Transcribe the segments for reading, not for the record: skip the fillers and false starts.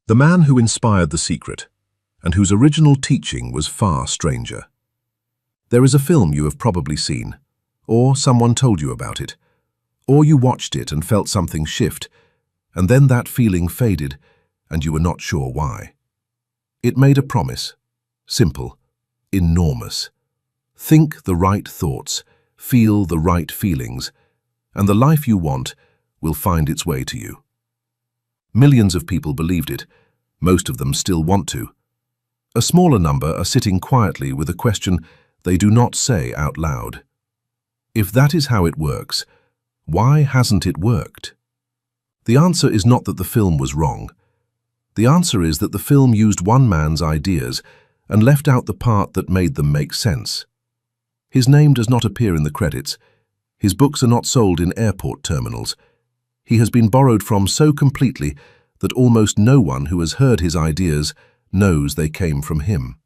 The man who inspired the secret, and whose original teaching was far stranger. There is a film you have probably seen, or someone told you about it, or you watched it and felt something shift, and then that feeling faded, and you were not sure why. It made a promise, simple, enormous. Think the right thoughts, feel the right feelings, and the life you want will find its way to you. Millions of people believed it. Most of them still want to. A smaller number are sitting quietly with a question they do not say out loud. If that is how it works, why hasn't it worked? The answer is not that the film was wrong. The answer is that the film used one man's ideas and left out the part that made them make sense. His name does not appear in the credits. His books are not sold in airport terminals. He has been borrowed from so completely that almost no one who has heard his ideas knows they came from him.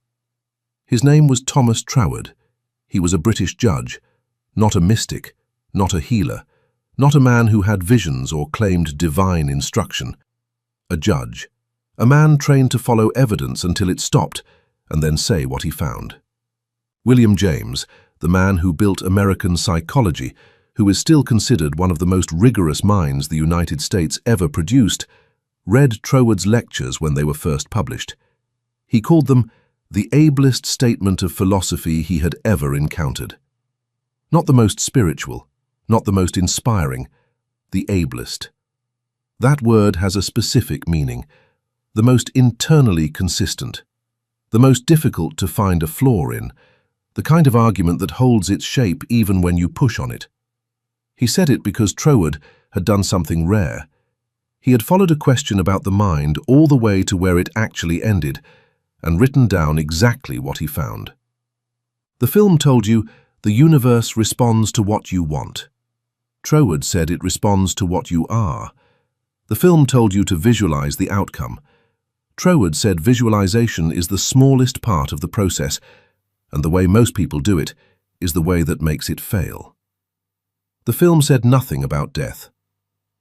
His name was Thomas Troward. He was a British judge, not a mystic, not a healer, not a man who had visions or claimed divine instruction. A judge, a man trained to follow evidence until it stopped and then say what he found. William James, the man who built American psychology, who is still considered one of the most rigorous minds the United States ever produced, read Troward's lectures when they were first published. He called them the ablest statement of philosophy he had ever encountered. Not the most spiritual, not the most inspiring, the ablest. That word has a specific meaning, the most internally consistent, the most difficult to find a flaw in, the kind of argument that holds its shape even when you push on it. He said it because Troward had done something rare. He had followed a question about the mind all the way to where it actually ended, and written down exactly what he found. The film told you the universe responds to what you want. Troward said it responds to what you are. The film told you to visualize the outcome. Troward said visualization is the smallest part of the process, and the way most people do it is the way that makes it fail. The film said nothing about death.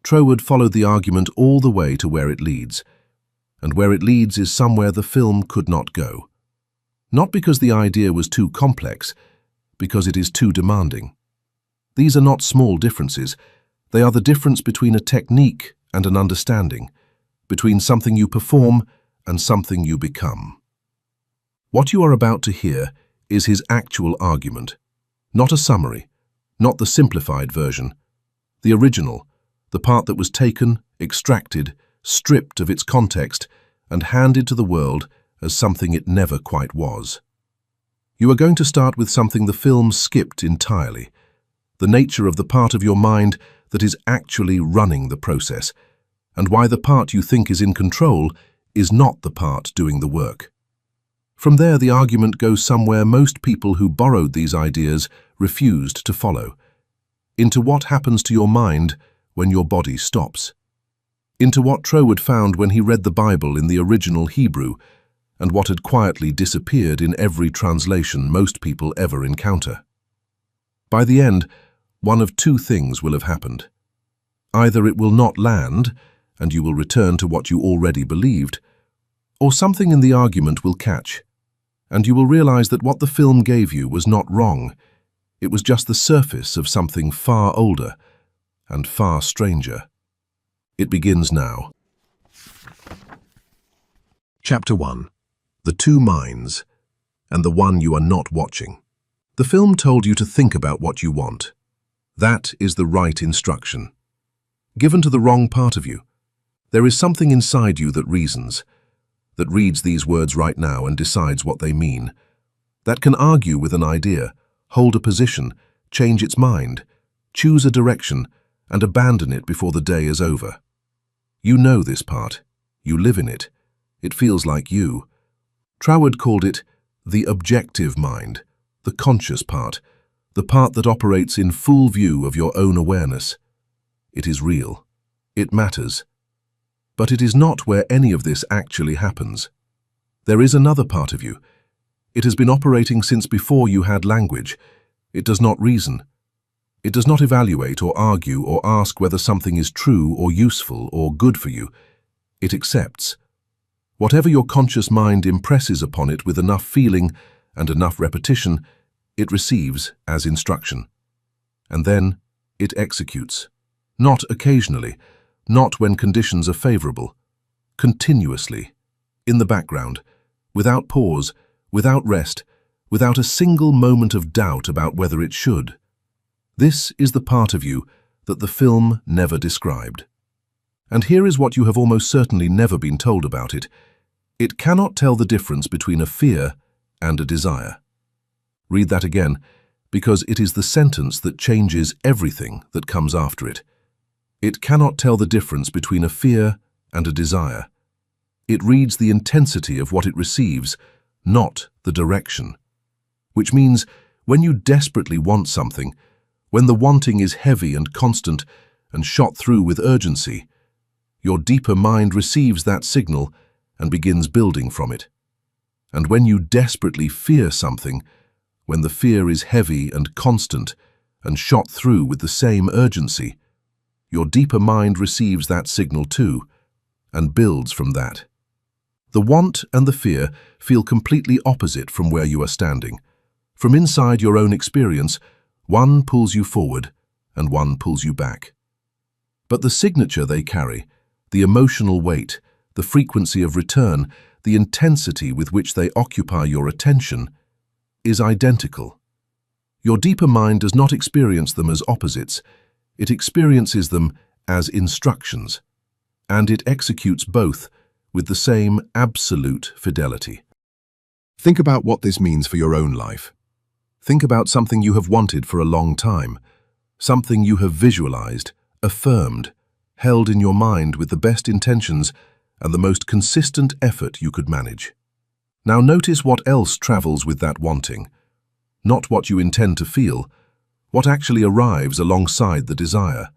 Troward followed the argument all the way to where it leads, and where it leads is somewhere the film could not go. Not because the idea was too complex, because it is too demanding. These are not small differences. They are the difference between a technique and an understanding, between something you perform and something you become. What you are about to hear is his actual argument, not a summary, not the simplified version, the original, the part that was taken, extracted, stripped of its context, and handed to the world as something it never quite was. You are going to start with something the film skipped entirely, the nature of the part of your mind that is actually running the process, and why the part you think is in control is not the part doing the work. From there, the argument goes somewhere most people who borrowed these ideas refused to follow, into what happens to your mind when your body stops, into what Troward found when he read the Bible in the original Hebrew, and what had quietly disappeared in every translation most people ever encounter. By the end, one of two things will have happened. Either it will not land, and you will return to what you already believed, or something in the argument will catch, and you will realize that what the film gave you was not wrong. It was just the surface of something far older and far stranger. It begins now. Chapter 1. The Two Minds, and the One You Are Not Watching. The film told you to think about what you want. That is the right instruction. Given to the wrong part of you, there is something inside you that reasons, that reads these words right now and decides what they mean, that can argue with an idea, hold a position, change its mind, choose a direction, and abandon it before the day is over. You know this part. You live in it. It feels like you. Troward called it the objective mind, the conscious part, the part that operates in full view of your own awareness. It is real. It matters. But it is not where any of this actually happens. There is another part of you. It has been operating since before you had language. It does not reason. It does not evaluate or argue or ask whether something is true or useful or good for you. It accepts. Whatever your conscious mind impresses upon it with enough feeling and enough repetition, it receives as instruction. And then it executes. Not occasionally, not when conditions are favorable. Continuously, in the background, without pause, without rest, without a single moment of doubt about whether it should. This is the part of you that the film never described. And here is what you have almost certainly never been told about it. It cannot tell the difference between a fear and a desire. Read that again, because it is the sentence that changes everything that comes after it. It cannot tell the difference between a fear and a desire. It reads the intensity of what it receives, not the direction. Which means, when you desperately want something, when the wanting is heavy and constant and shot through with urgency, your deeper mind receives that signal and begins building from it. And when you desperately fear something, when the fear is heavy and constant and shot through with the same urgency, your deeper mind receives that signal too and builds from that. The want and the fear feel completely opposite from where you are standing. From inside your own experience, one pulls you forward and one pulls you back. But the signature they carry, the emotional weight, the frequency of return, the intensity with which they occupy your attention, is identical. Your deeper mind does not experience them as opposites, it experiences them as instructions, and it executes both with the same absolute fidelity. Think about what this means for your own life. Think about something you have wanted for a long time, something you have visualized, affirmed, held in your mind with the best intentions and the most consistent effort you could manage. Now notice what else travels with that wanting. Not what you intend to feel, what actually arrives alongside the desire.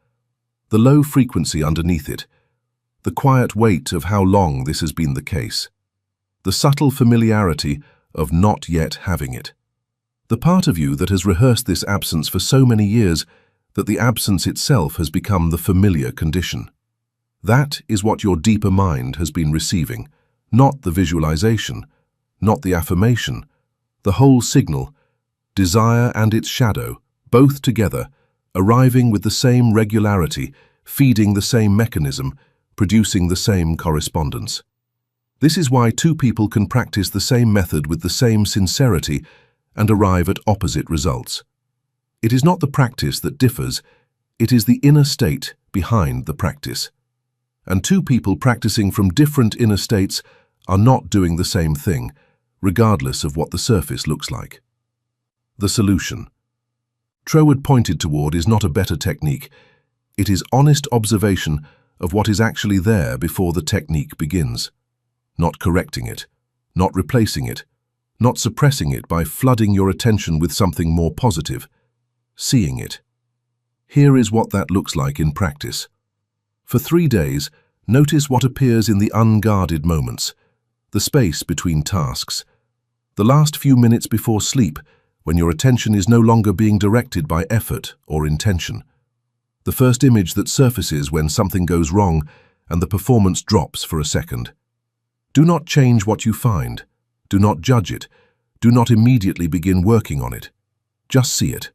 The low frequency underneath it, the quiet weight of how long this has been the case, the subtle familiarity of not yet having it. The part of you that has rehearsed this absence for so many years that the absence itself has become the familiar condition. That is what your deeper mind has been receiving, not the visualization, not the affirmation, the whole signal, desire and its shadow, both together, arriving with the same regularity, feeding the same mechanism, producing the same correspondence. This is why two people can practice the same method with the same sincerity and arrive at opposite results. It is not the practice that differs, it is the inner state behind the practice. And two people practicing from different inner states are not doing the same thing, regardless of what the surface looks like. The solution. Troward pointed toward is not a better technique. It is honest observation of what is actually there before the technique begins. Not correcting it, not replacing it, not suppressing it by flooding your attention with something more positive. Seeing it. Here is what that looks like in practice. For 3 days, notice what appears in the unguarded moments, the space between tasks, the last few minutes before sleep when your attention is no longer being directed by effort or intention. The first image that surfaces when something goes wrong and the performance drops for a second. Do not change what you find. Do not judge it. Do not immediately begin working on it. Just see it.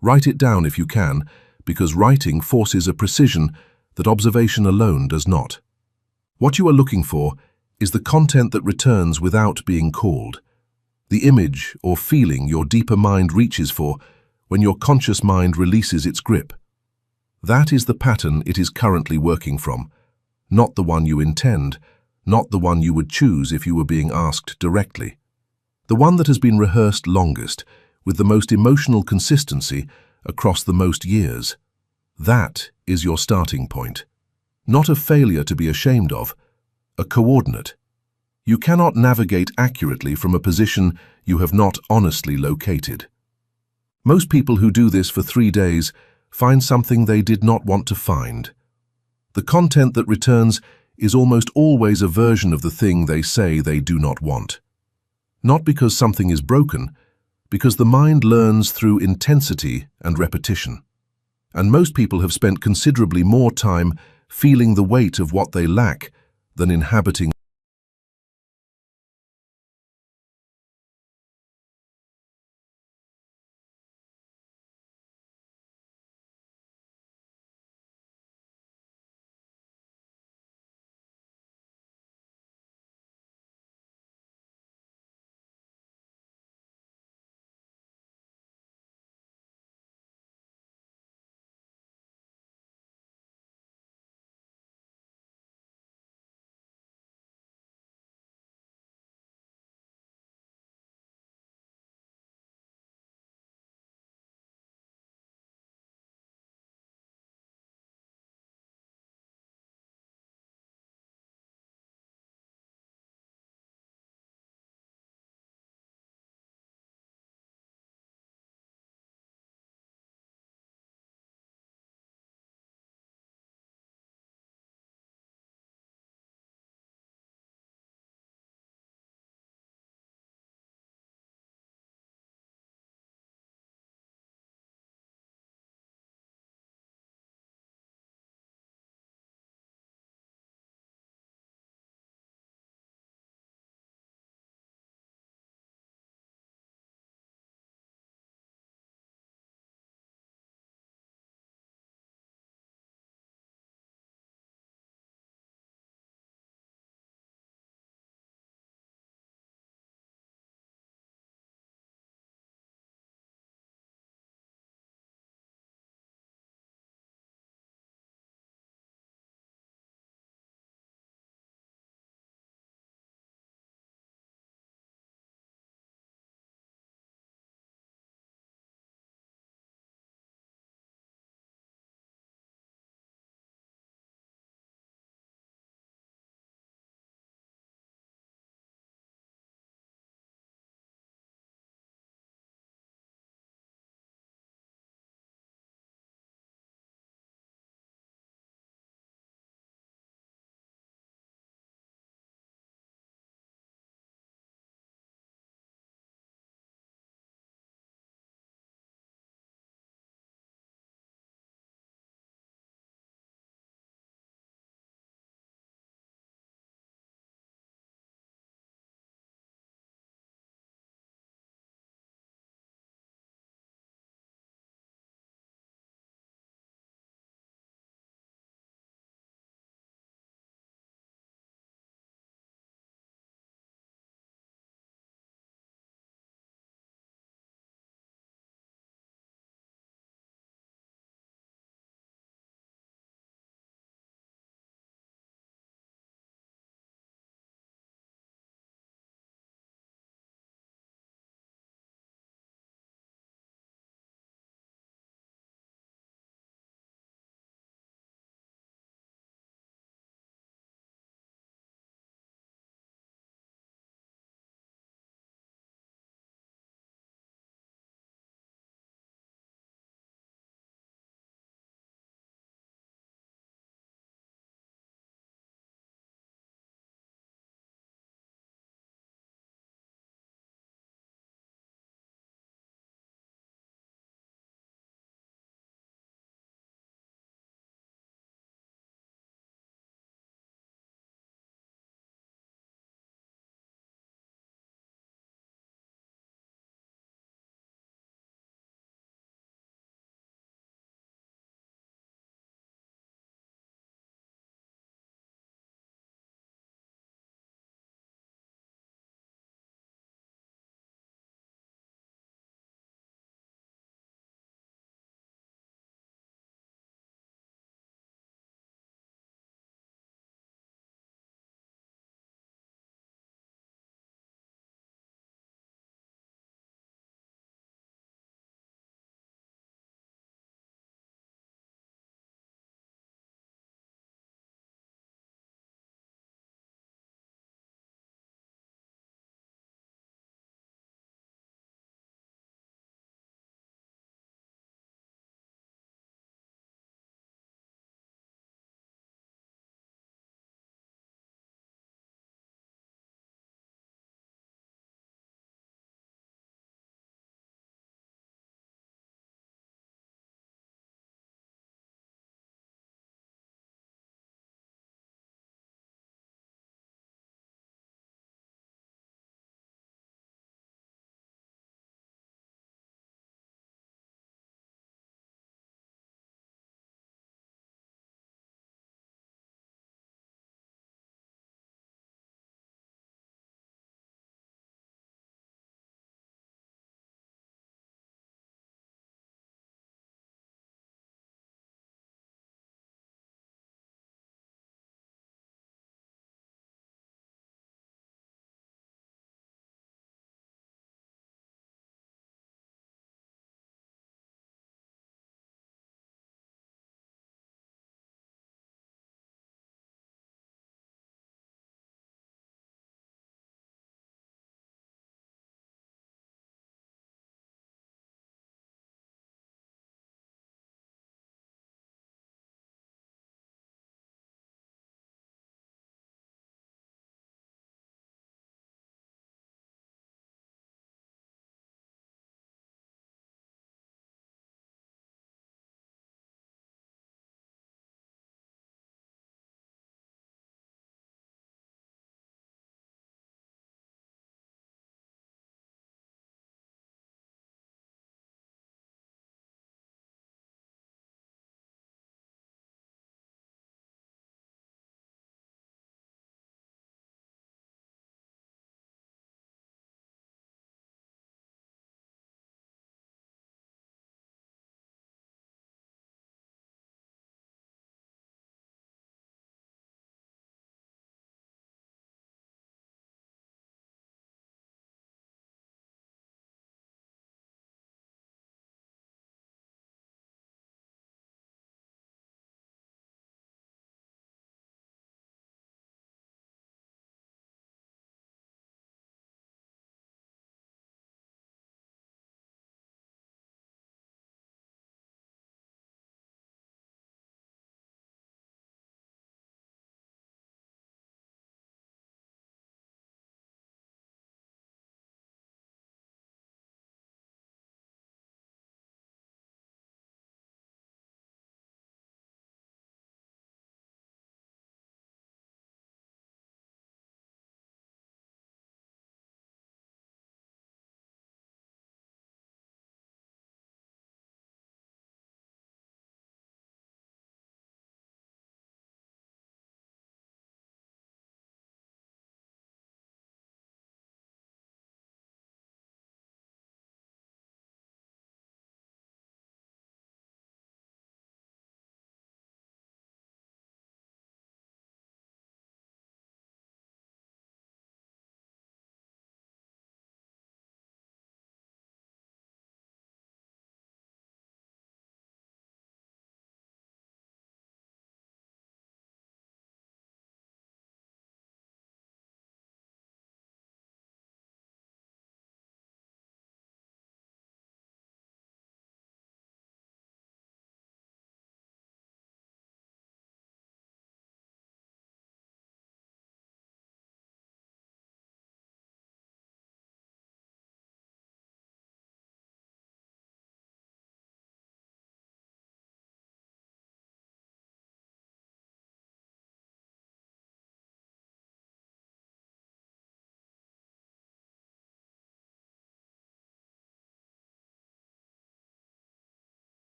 Write it down if you can, because writing forces a precision that observation alone does not. What you are looking for is the content that returns without being called, the image or feeling your deeper mind reaches for when your conscious mind releases its grip. That is the pattern it is currently working from, not the one you intend, not the one you would choose if you were being asked directly. The one that has been rehearsed longest, with the most emotional consistency across the most years. That is your starting point. Not a failure to be ashamed of, a coordinate. You cannot navigate accurately from a position you have not honestly located. Most people who do this for 3 days find something they did not want to find. The content that returns is almost always a version of the thing they say they do not want. Not because something is broken, because the mind learns through intensity and repetition. And most people have spent considerably more time feeling the weight of what they lack than inhabiting